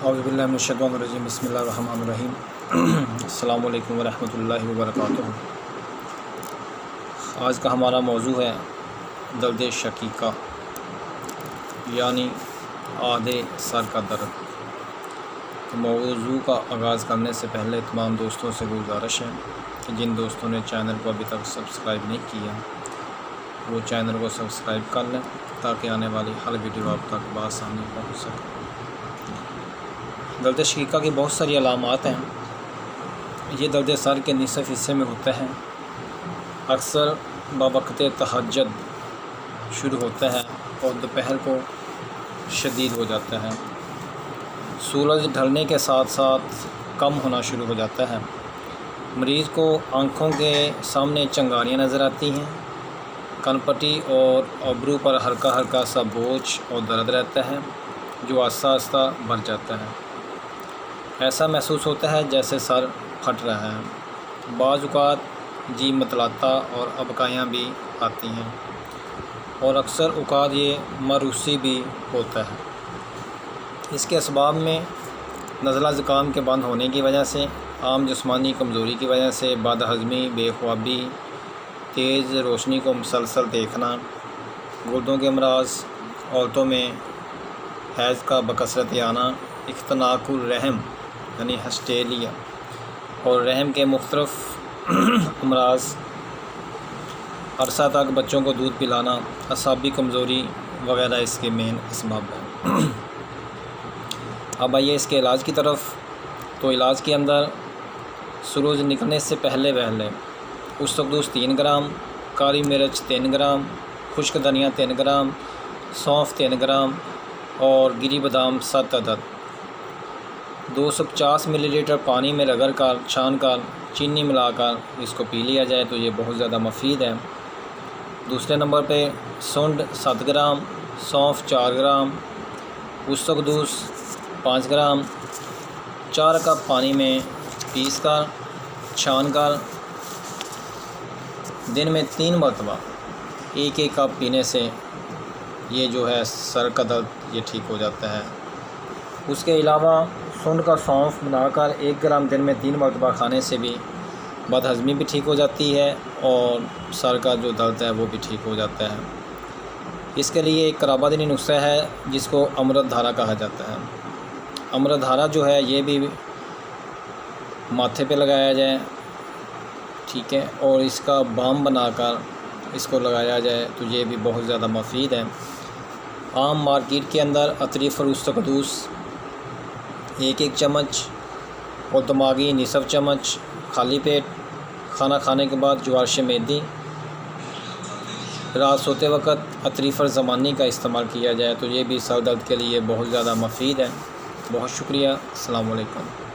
اعوذ باللہ من الشیطان الرجیم بسم اللہ الرحمن الرحیم السلام علیکم ورحمۃ اللہ وبرکاتہ۔ آج کا ہمارا موضوع ہے درد شقیقہ یعنی آدھے سر کا درد۔ تو موضوع کا آغاز کرنے سے پہلے تمام دوستوں سے گزارش ہے کہ جن دوستوں نے چینل کو ابھی تک سبسکرائب نہیں کیا وہ چینل کو سبسکرائب کر لیں تاکہ آنے والی ہر ویڈیو آپ تک بآسانی پہنچ سکے۔ درد شقیقہ کی بہت ساری علامات ہیں۔ یہ درد سر کے نصف حصے میں ہوتا ہے، اکثر بوقت تہجد شروع ہوتا ہے اور دوپہر کو شدید ہو جاتا ہے۔ سورج ڈھلنے کے ساتھ ساتھ کم ہونا شروع ہو جاتا ہے۔ مریض کو آنکھوں کے سامنے چنگاریاں نظر آتی ہیں، کن پٹی اور ابرو پر ہلکا ہلکا سا بوجھ اور درد رہتا ہے جو آہستہ آہستہ بڑھ جاتا ہے۔ ایسا محسوس ہوتا ہے جیسے سر پھٹ رہا ہے۔ بعض اوقات جی متلاطہ اور ابکائیاں بھی آتی ہیں اور اکثر اوقات یہ مروسی بھی ہوتا ہے۔ اس کے اسباب میں نزلہ زکام کے بند ہونے کی وجہ سے، عام جسمانی کمزوری کی وجہ سے، بد ہضمی، بے خوابی، تیز روشنی کو مسلسل دیکھنا، گردوں کے امراض، عورتوں میں حیض کا بکثرت آنا، اختناق الرحم یعنی ہسٹیلیا اور رحم کے مختلف امراض، عرصہ تک بچوں کو دودھ پلانا، اعصابی کمزوری وغیرہ اس کے مین اسباب ہیں۔ اب آئیے اس کے علاج کی طرف۔ تو علاج کے اندر سورج نکلنے سے پہلے اشتقدوس 3 گرام، کالی مرچ 3 گرام، خشک دھنیا 3 گرام، سونف 3 گرام اور گری بادام 7 عدد 250 ملی لیٹر پانی میں رگڑ کر چھان کر چینی ملا کر اس کو پی لیا جائے تو یہ بہت زیادہ مفید ہے۔ دوسرے نمبر پہ سنڈ 7 گرام، سونف 4 گرام، اشتقدوس 5 گرام 4 کپ پانی میں پیس کر چھان کر دن میں 3 مرتبہ 1 کپ پینے سے یہ جو ہے سر کا درد یہ ٹھیک ہو جاتا ہے۔ اس کے علاوہ سنڈ کا سونف بنا کر 1 گرام دن میں 3 مرتبہ کھانے سے بھی بد ہضمی بھی ٹھیک ہو جاتی ہے اور سر کا جو درد ہے وہ بھی ٹھیک ہو جاتا ہے۔ اس کے لیے ایک کرابادنی نسخہ ہے جس کو امرت دھارا کہا جاتا ہے۔ امرت دھارا جو ہے یہ بھی ماتھے پہ لگایا جائے، ٹھیک ہے، اور اس کا بام بنا کر اس کو لگایا جائے تو یہ بھی بہت زیادہ مفید ہے۔ عام مارکیٹ کے اندر اطریف اور اشتقدوس 1 چمچ اور دماغی نصف چمچ خالی پیٹ کھانا کھانے کے بعد جوارش میدی، رات سوتے وقت اطریف زمانی کا استعمال کیا جائے تو یہ بھی سر درد کے لیے بہت زیادہ مفید ہے۔ بہت شکریہ، السلام علیکم۔